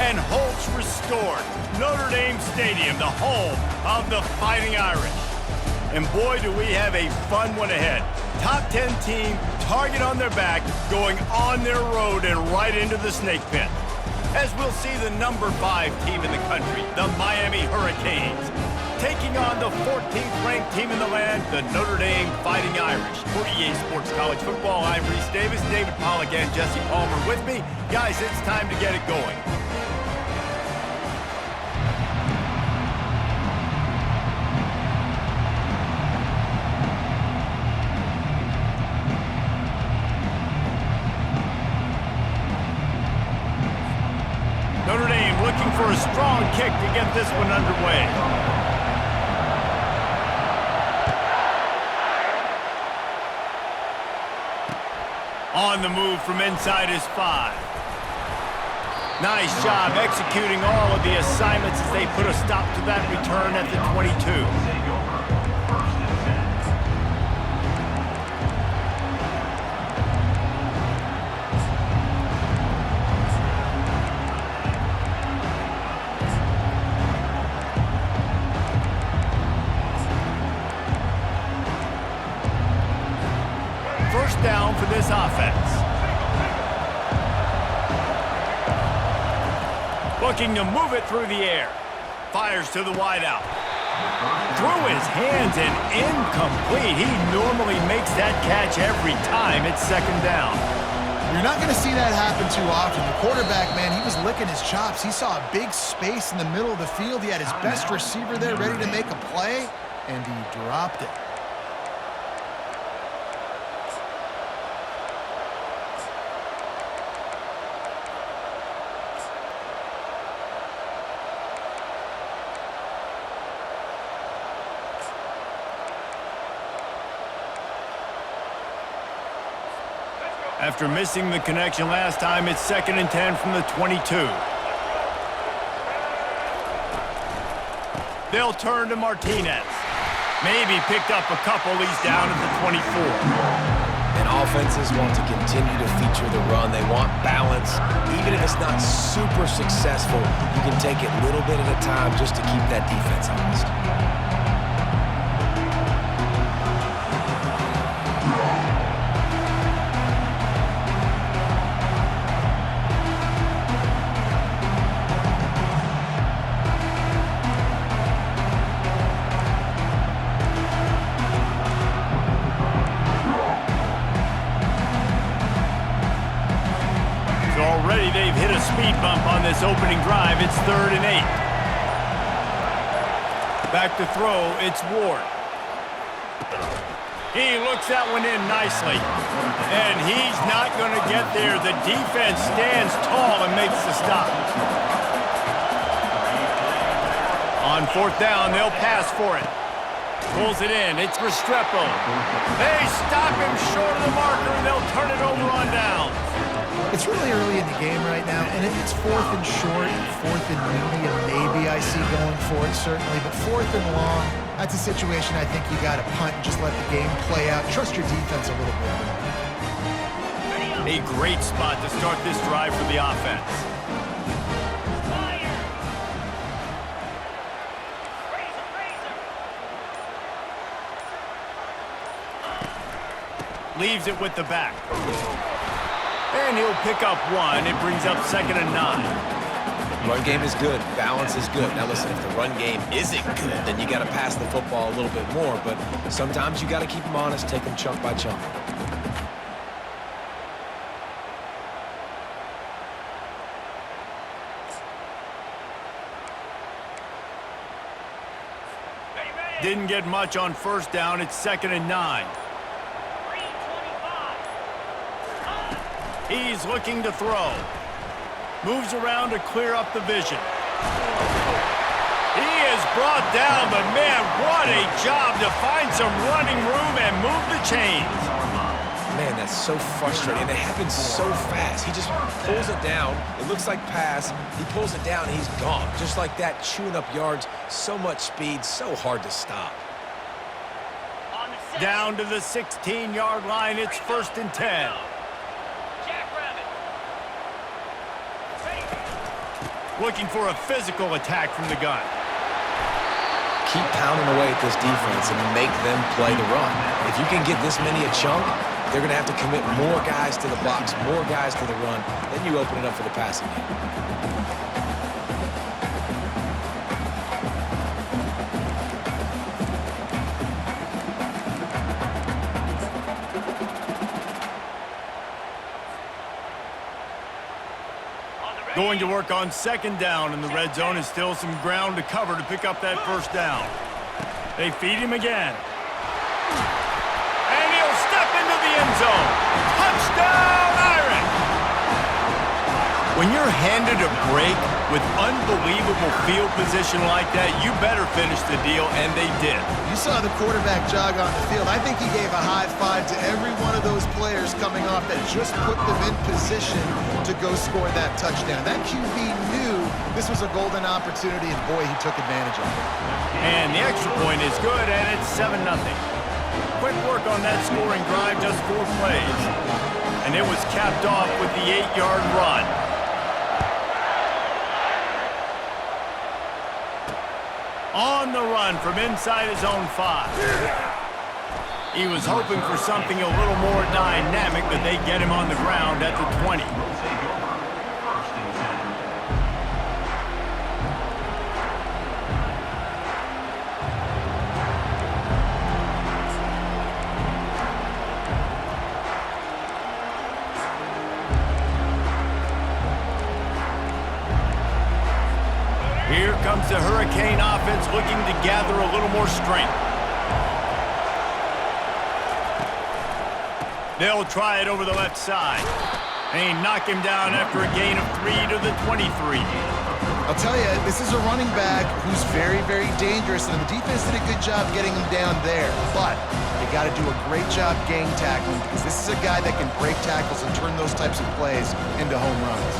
and Holtz restored. Notre Dame Stadium, the home of the Fighting Irish. And boy, do we have a fun one ahead. Top 10 team, target on their back, going on their road and right into the snake pit. As we'll see the number 5 team in the country, the Miami Hurricanes, taking on the 14th ranked team in the land, the Notre Dame Fighting Irish. For EA Sports College Football, I'm Reese Davis, David Pollack, and Jesse Palmer with me. Guys, it's time to get it going. Notre Dame looking for a strong kick to get this one underway. On the move from inside his 5. Nice job executing all of the assignments as they put a stop to that return at the 22. First down for this offense. Looking to move it through the air. Fires to the wideout. Through his hands and incomplete. He normally makes that catch every time. It's second down. You're not going to see that happen too often. The quarterback, man, he was licking his chops. He saw a big space in the middle of the field. He had his best receiver there ready to make a play, and he dropped it. After missing the connection last time, it's 2nd and 10 from the 22. They'll turn to Martinez. Maybe picked up a couple. He's down at the 24. And offenses want to continue to feature the run. They want balance. Even if it's not super successful, you can take it little bit at a time just to keep that defense honest. Already they've hit a speed bump on this opening drive. It's 3rd and 8. Back to throw, it's Ward. He looks that one in nicely. And he's not going to get there. The defense stands tall and makes the stop. On 4th down, they'll pass for it. Pulls it in. It's Restrepo. They stop him short of the marker, and they'll turn it over on downs. It's really early in the game right now, and if it's 4th and short, 4th and medium, maybe I see going for it, certainly. But 4th and long, that's a situation I think you got to punt and just let the game play out. Trust your defense a little bit more. A great spot to start this drive for the offense. Leaves it with the back. And he'll pick up 1. It brings up 2nd and 9. Run game is good. Balance is good. Now listen, if the run game isn't good, then you got to pass the football a little bit more. But sometimes you got to keep them honest, take them chunk by chunk. Didn't get much on 1st down. It's 2nd and 9. He's looking to throw. Moves around to clear up the vision. He is brought down, but man, what a job to find some running room and move the chains. Man, that's so frustrating. It happens so fast. He just pulls it down. It looks like pass. He pulls it down, and he's gone. Just like that, chewing up yards. So much speed, so hard to stop. Down to the 16-yard line. It's 1st and 10. looking for a physical attack from the gun. Keep pounding away at this defense and make them play the run. If you can get this many a chunk, they're going to have to commit more guys to the box, more guys to the run. Then you open it up for the passing game. Going to work on second down in the red zone, and still some ground to cover to pick up that first down. They feed him again. And he'll step into the end zone. Touchdown, Irish! When you're handed a break with unbelievable field position like that, you better finish the deal, and they did. You saw the quarterback jog on the field. I think he gave a high five to every one of those players coming off that just put them in position to go score that touchdown. That QB knew this was a golden opportunity, and boy, he took advantage of it. And the extra point is good, and it's 7-0. Quick work on that scoring drive, just 4 plays. And it was capped off with the 8-yard run. On the run from inside his own 5. He was hoping for something a little more dynamic, but they get him on the ground at the 20. Here comes the Hurricane offense looking to gather a little more strength. They'll try it over the left side. They knock him down after a gain of 3 to the 23. I'll tell you, this is a running back who's very, very dangerous, and the defense did a good job getting him down there. But they got to do a great job gang tackling, because this is a guy that can break tackles and turn those types of plays into home runs.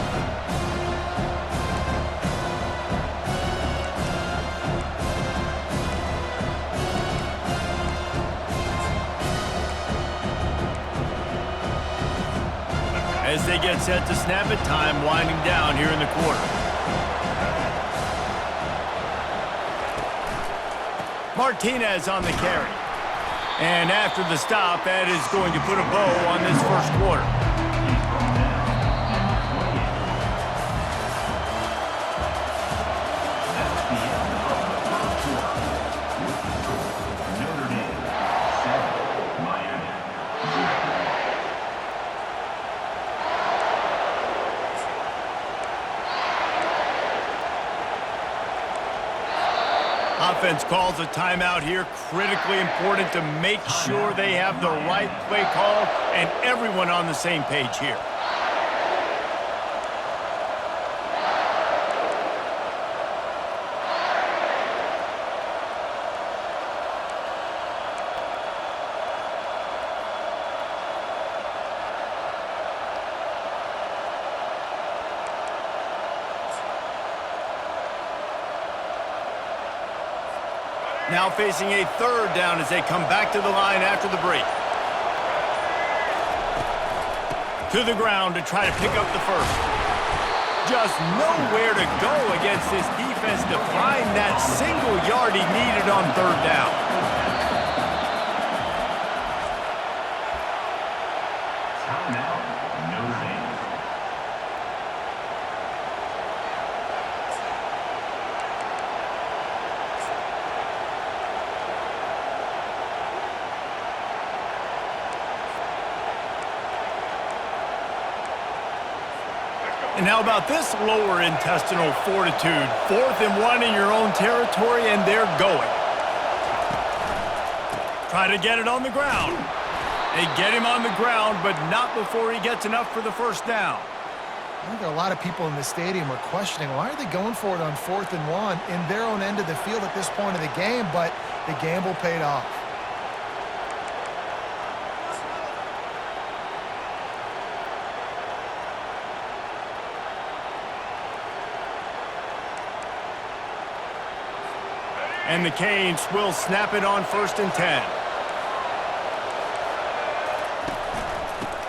As they get set to snap it, time winding down here in the quarter. Martinez on the carry. And after the stop, Ed is going to put a bow on this first quarter. Offense calls a timeout here. Critically important to make sure they have the right play call and everyone on the same page here. Now facing a third down as they come back to the line after the break. To the ground to try to pick up the first. Just nowhere to go against this defense to find that single yard he needed on third down. And how about this lower intestinal fortitude? 4th and 1 in your own territory, and they're going. Try to get it on the ground. They get him on the ground, but not before he gets enough for the first down. I think a lot of people in the stadium are questioning, why are they going for it on 4th and 1 in their own end of the field at this point of the game? But the gamble paid off. And the Canes will snap it on 1st and 10.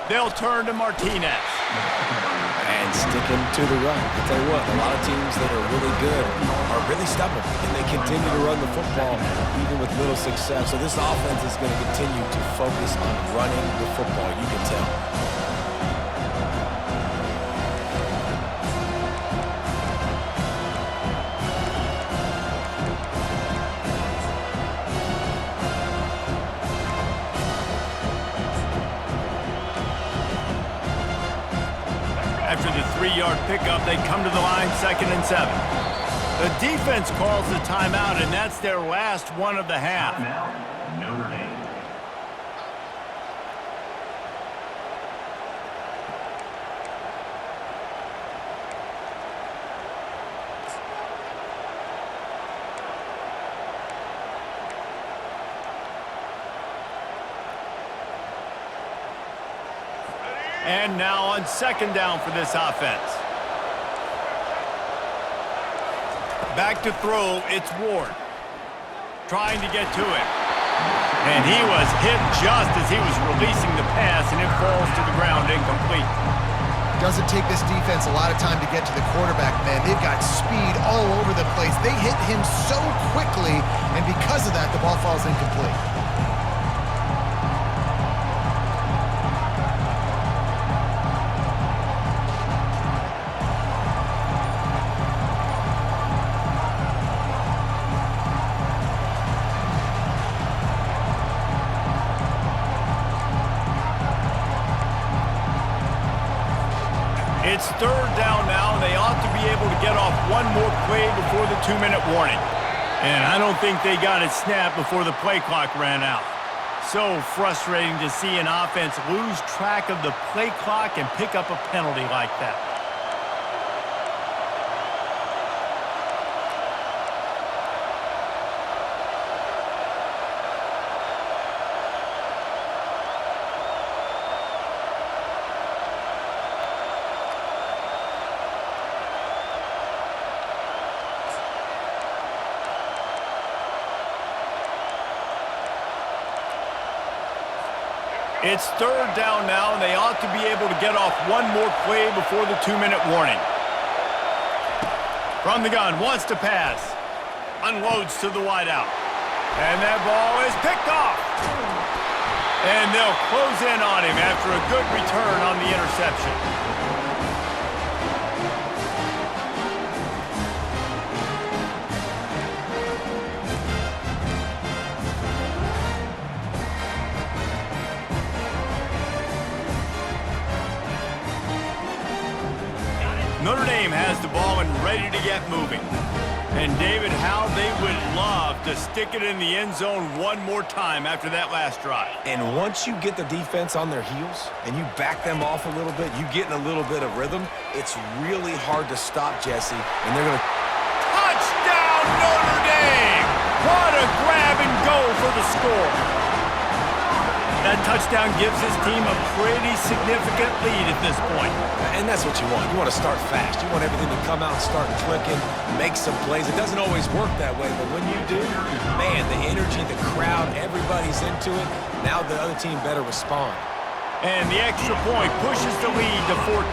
They'll turn to Martinez. And and sticking to the run. I tell you what, a lot of teams that are really good are really stubborn, and they continue to run the football even with little success. So this offense is going to continue to focus on running the football, you can tell. After the 3-yard pickup, they come to the line 2nd and 7. The defense calls the timeout, and that's their last one of the half. Notre Dame. And now on 2nd down for this offense. Back to throw, it's Ward. Trying to get to it. And he was hit just as he was releasing the pass, and it falls to the ground incomplete. Doesn't take this defense a lot of time to get to the quarterback, man. They've got speed all over the place. They hit him so quickly, and because of that, the ball falls incomplete. It's 3rd down now, and they ought to be able to get off one more play before the 2-minute warning. And I don't think they got it snapped before the play clock ran out. So frustrating to see an offense lose track of the play clock and pick up a penalty like that. It's 3rd down now, and they ought to be able to get off one more play before the 2-minute warning. From the gun, wants to pass. Unloads to the wideout. And that ball is picked off. And they'll close in on him after a good return on the interception. Notre Dame has the ball and ready to get moving. And David, how they would love to stick it in the end zone one more time after that last drive. And once you get the defense on their heels and you back them off a little bit, you get in a little bit of rhythm, it's really hard to stop, Jesse. And they're going to... Touchdown, Notre Dame! What a grab and go for the score. That touchdown gives his team a pretty significant lead at this point. And that's what you want. You want to start fast. You want everything to come out and start clicking, make some plays. It doesn't always work that way, but when you do, man, the energy, the crowd, everybody's into it. Now the other team better respond. And the extra point pushes the lead to 14.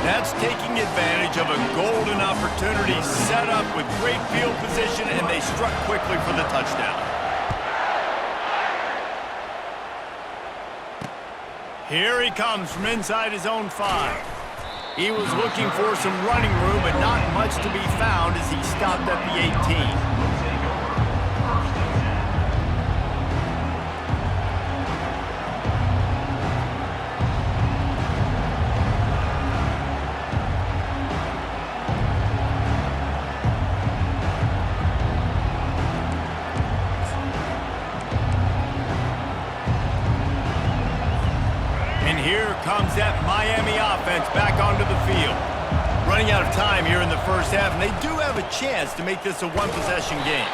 That's taking advantage of a golden opportunity set up with great field position, and they struck quickly for the touchdown. Here he comes from inside his own 5. He was looking for some running room, but not much to be found as he stopped at the 18. Here comes that Miami offense back onto the field. Running out of time here in the first half, and they do have a chance to make this a one-possession game.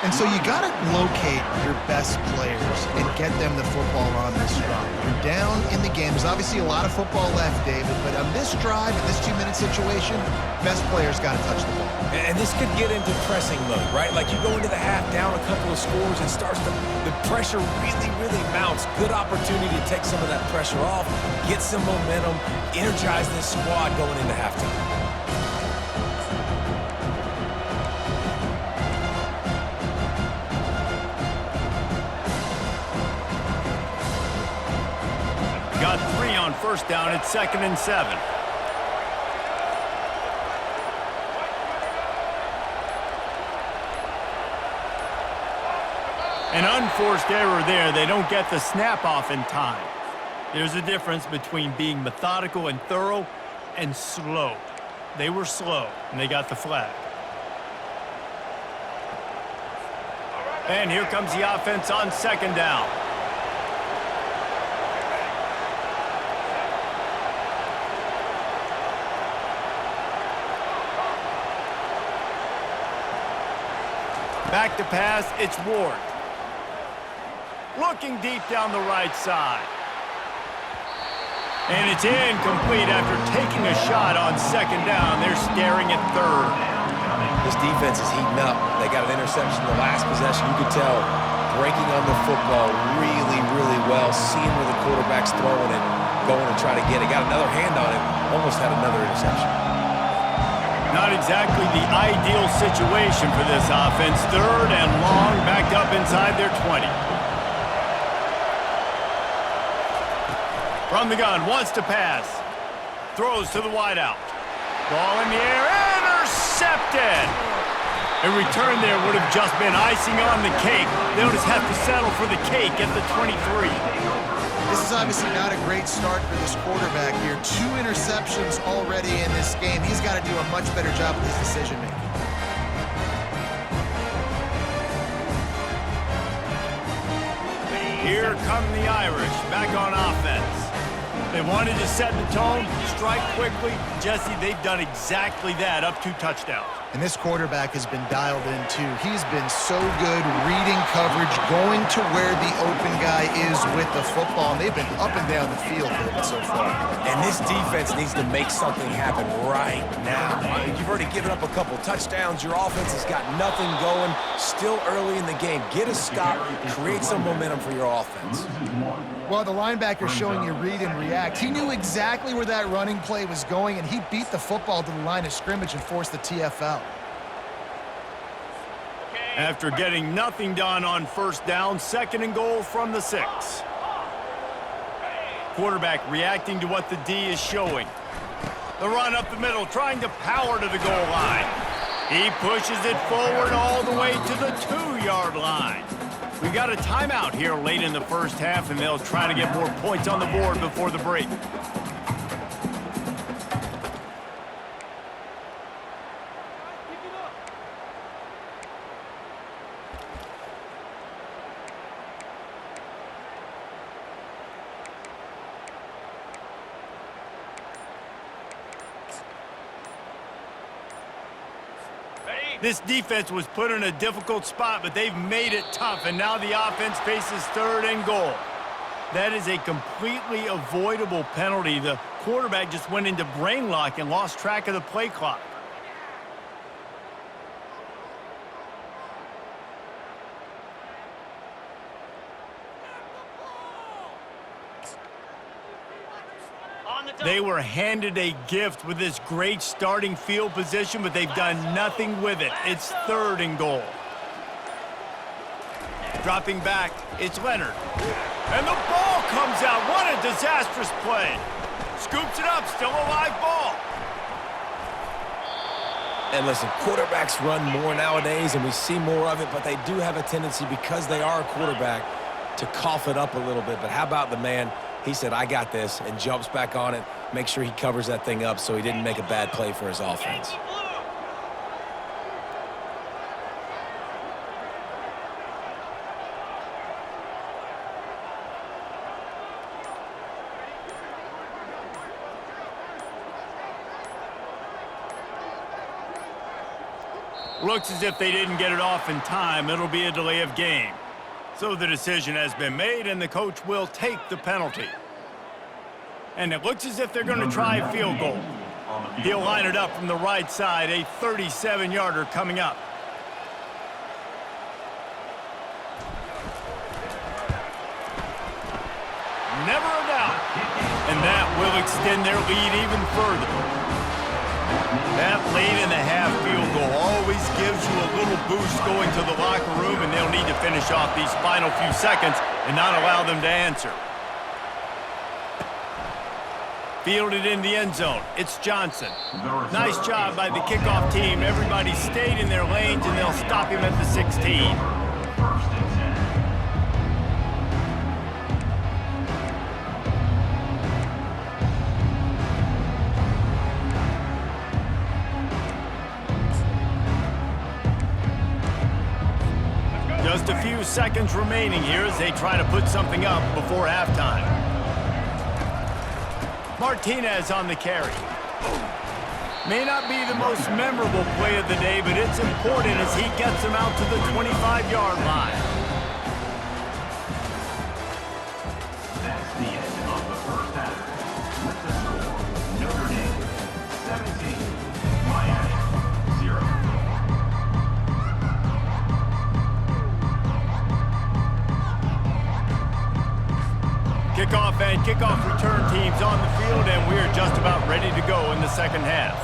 And so you got to locate your best players and get them the football on this drive. You're down in the game. There's obviously a lot of football left, David, but on this drive, in this 2-minute situation, best players got to touch the ball. And this could get into pressing mode, right? Like you go into the half down a couple of scores and the pressure really mounts. Good opportunity to take some of that pressure off, get some momentum, energize this squad going into halftime. Got 3 on first down at 2nd and 7. An unforced error there. They don't get the snap off in time. There's a difference between being methodical and thorough and slow. They were slow, and they got the flag. And here comes the offense on 2nd down. Back to pass, it's Ward. Looking deep down the right side. And it's incomplete after taking a shot on 2nd down. They're staring at 3rd. This defense is heating up. They got an interception the last possession. You could tell breaking on the football really well, seeing where the quarterback's throwing it, going to try to get it. Got another hand on it, almost had another interception. Not exactly the ideal situation for this offense. 3rd and long, backed up inside their 20. From the gun, wants to pass. Throws to the wideout. Ball in the air, intercepted! A return there would have just been icing on the cake. They'll just have to settle for the cake at the 23. This is obviously not a great start for this quarterback here. 2 interceptions already in this game. He's got to do a much better job with his decision-making. Here come the Irish, back on offense. They wanted to set the tone, strike quickly. Jesse, they've done exactly that, up 2 touchdowns. And this quarterback has been dialed in, too. He's been so good reading coverage, going to where the open guy is with the football. And they've been up and down the field, David, so far. And this defense needs to make something happen right now. I mean, you've already given up a couple touchdowns. Your offense has got nothing going. Still early in the game. Get a stop. Create some momentum for your offense. Well, the linebacker's showing you read and react. He knew exactly where that running play was going, and he beat the football to the line of scrimmage and forced the TFL. After getting nothing done on first down, 2nd and goal from the 6. Quarterback reacting to what the D is showing. The run up the middle, trying to power to the goal line. He pushes it forward all the way to the 2-yard line. We've got a timeout here late in the first half, and they'll try to get more points on the board before the break. This defense was put in a difficult spot, but they've made it tough, and now the offense faces 3rd and goal. That is a completely avoidable penalty. The quarterback just went into brain lock and lost track of the play clock. They were handed a gift with this great starting field position, but they've done nothing with it. It's 3rd and goal. Dropping back, it's Leonard. And the ball comes out. What a disastrous play. Scoops it up, still a live ball. And listen, quarterbacks run more nowadays, and we see more of it, but they do have a tendency, because they are a quarterback, to cough it up a little bit. But how about the man? He said, I got this, and jumps back on it, make sure he covers that thing up so he didn't make a bad play for his offense. Looks as if they didn't get it off in time. It'll be a delay of game. So the decision has been made, and the coach will take the penalty. And it looks as if they're going to try a field goal. He'll line it up from the right side, a 37-yarder coming up. Never a doubt. And that will extend their lead even further. That late in the half field goal always gives you a little boost going to the locker room, and they'll need to finish off these final few seconds and not allow them to answer. Fielded in the end zone. It's Johnson. Nice job by the kickoff team. Everybody stayed in their lanes, and they'll stop him at the 16. Just a few seconds remaining here as they try to put something up before halftime. Martinez on the carry. May not be the most memorable play of the day, but it's important as he gets them out to the 25-yard line. That's the end of the first half. With the score, Notre Dame 17, Miami 0. Kickoff and kickoff return teams on the field, and we're just about ready to go in the second half.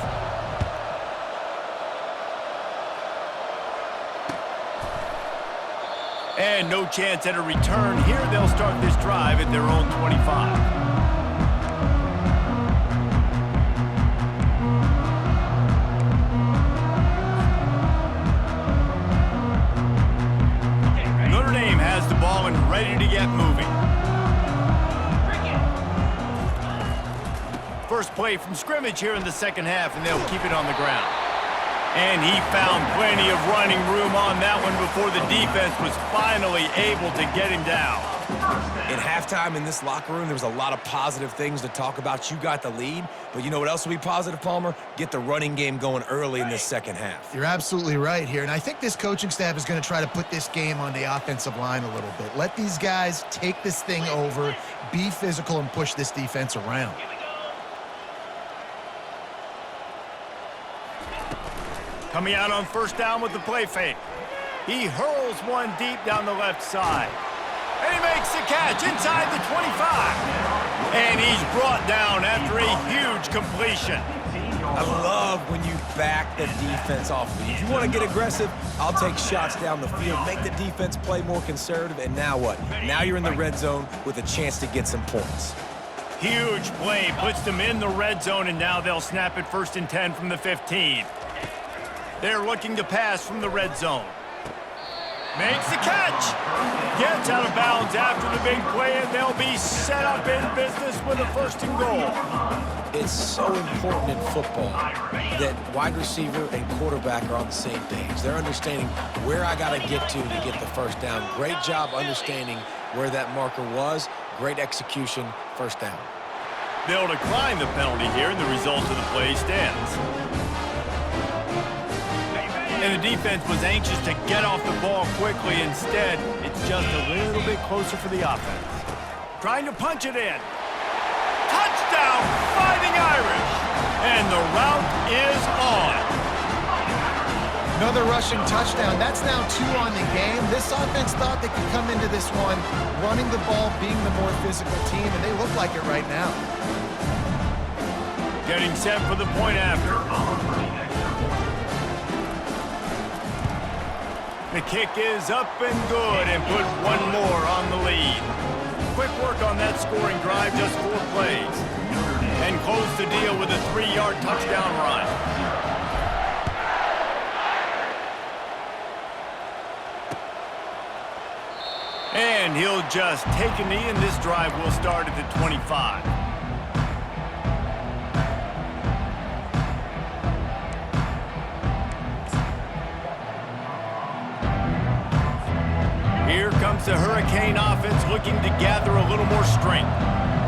And no chance at a return here. They'll start this drive at their own 25. Notre Dame has the ball and ready to get moving. First play from scrimmage here in the second half, and they'll keep it on the ground. And he found plenty of running room on that one before the defense was finally able to get him down. In halftime in this locker room, there was a lot of positive things to talk about. You got the lead, but you know what else will be positive, Palmer? Get the running game going early in this second half. You're absolutely right here, and I think this coaching staff is going to try to put this game on the offensive line a little bit. Let these guys take this thing over, be physical, and push this defense around. Coming out on first down with the play fake. He hurls one deep down the left side. And he makes the catch inside the 25. And he's brought down after a huge completion. I love when you back the defense off. If you want to get aggressive, I'll take shots down the field, make the defense play more conservative, and now what? Now you're in the red zone with a chance to get some points. Huge play puts them in the red zone, and now they'll snap it 1st and 10 from the 15. They're looking to pass from the red zone. Makes the catch. Gets out of bounds after the big play, and they'll be set up in business with a 1st and goal. It's so important in football that wide receiver and quarterback are on the same page. They're understanding where I got to get the first down. Great job understanding where that marker was. Great execution, 1st down. They'll decline the penalty here, and the result of the play stands. And the defense was anxious to get off the ball quickly. Instead, it's just a little bit closer for the offense. Trying to punch it in. Touchdown, Fighting Irish! And the route is on. Another rushing touchdown. That's now 2 on the game. This offense thought they could come into this one running the ball, being the more physical team, and they look like it right now. Getting set for the point after. The kick is up and good, and put one more on the lead. Quick work on that scoring drive, just 4 plays. And close the deal with a 3-yard touchdown run. And he'll just take a knee, and this drive will start at the 25. Here comes the Hurricane offense looking to gather a little more strength.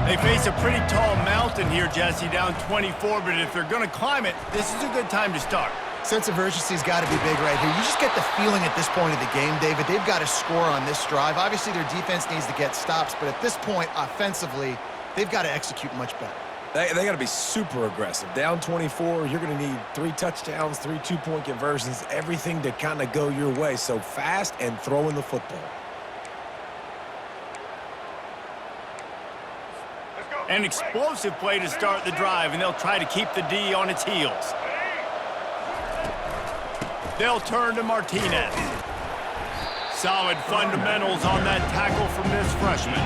They face a pretty tall mountain here, Jesse, down 24, but if they're going to climb it, this is a good time to start. Sense of urgency's got to be big right here. You just get the feeling at this point of the game, David, they've got to score on this drive. Obviously, their defense needs to get stops, but at this point, offensively, they've got to execute much better. They got to be super aggressive. Down 24, you're going to need 3 touchdowns, 3 two-point conversions, everything to kind of go your way. So fast and throwing the football. An explosive play to start the drive, and they'll try to keep the D on its heels. They'll turn to Martinez. Solid fundamentals on that tackle from this freshman.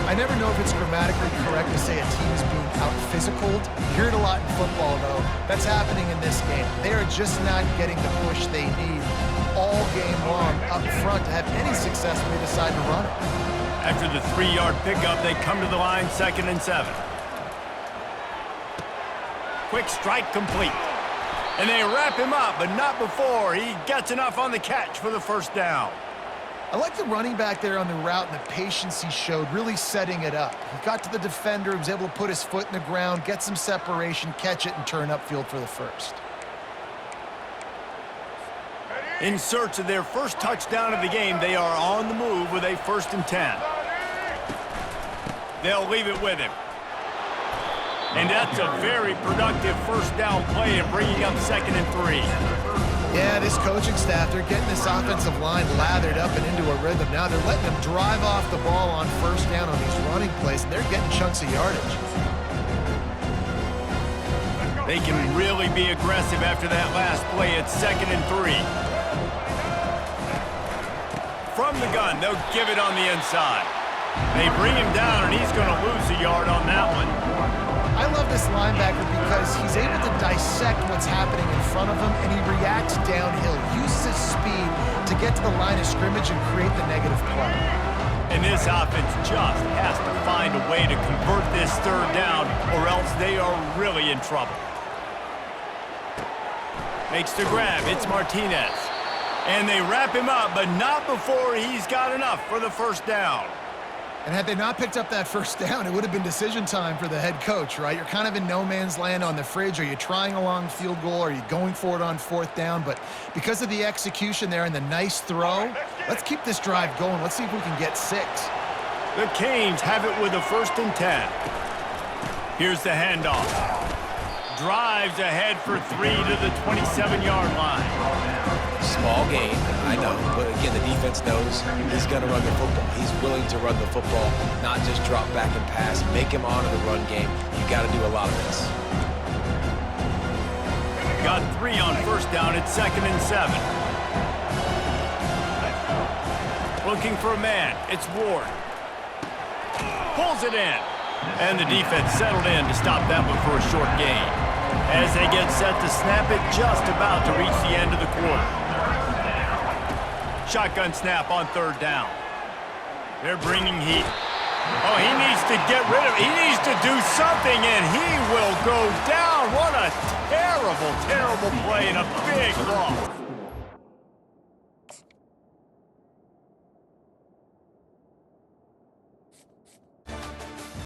I never know if it's grammatically correct to say a team is being out-physicaled. You hear it a lot in football, though. That's happening in this game. They are just not getting the push they need all game long up front to have any success when they decide to run it. After the 3-yard pickup, they come to the line 2nd and 7. Quick strike complete. And they wrap him up, but not before he gets enough on the catch for the first down. I like the running back there on the route and the patience he showed, really setting it up. He got to the defender, he was able to put his foot in the ground, get some separation, catch it, and turn upfield for the first. In search of their first touchdown of the game, they are on the move with a 1st and 10. They'll leave it with him. And that's a very productive first down play and bringing up 2nd and 3. Yeah, this coaching staff, they're getting this offensive line lathered up and into a rhythm. Now they're letting them drive off the ball on first down on these running plays, and they're getting chunks of yardage. They can really be aggressive after that last play at 2nd and 3. From the gun, they'll give it on the inside. They bring him down, and he's going to lose a yard on that one. I love this linebacker because he's able to dissect what's happening in front of him, and he reacts downhill, uses his speed to get to the line of scrimmage and create the negative play. And this offense just has to find a way to convert this 3rd down, or else they are really in trouble. Makes the grab. It's Martinez. And they wrap him up, but not before he's got enough for the first down. And had they not picked up that first down, it would have been decision time for the head coach, right? You're kind of in no man's land on the fridge. Are you trying a long field goal? Are you going for it on 4th down? But because of the execution there and the nice throw, let's keep this drive going. Let's see if we can get 6. The Canes have it with a 1st and 10. Here's the handoff. Drives ahead for 3 to the 27-yard line. Small gain, I know, but again, the defense knows he's going to run the football. He's willing to run the football, not just drop back and pass, make him honor the run game. You got to do a lot of this. Got 3 on first down at 2nd and 7. Looking for a man. It's Ward. Pulls it in. And the defense settled in to stop that one for a short gain. As they get set to snap it, just about to reach the end of the quarter. Shotgun snap on 3rd down. They're bringing heat. Oh, he needs to get rid of it. He needs to do something, and he will go down. What a terrible, terrible play and a big loss.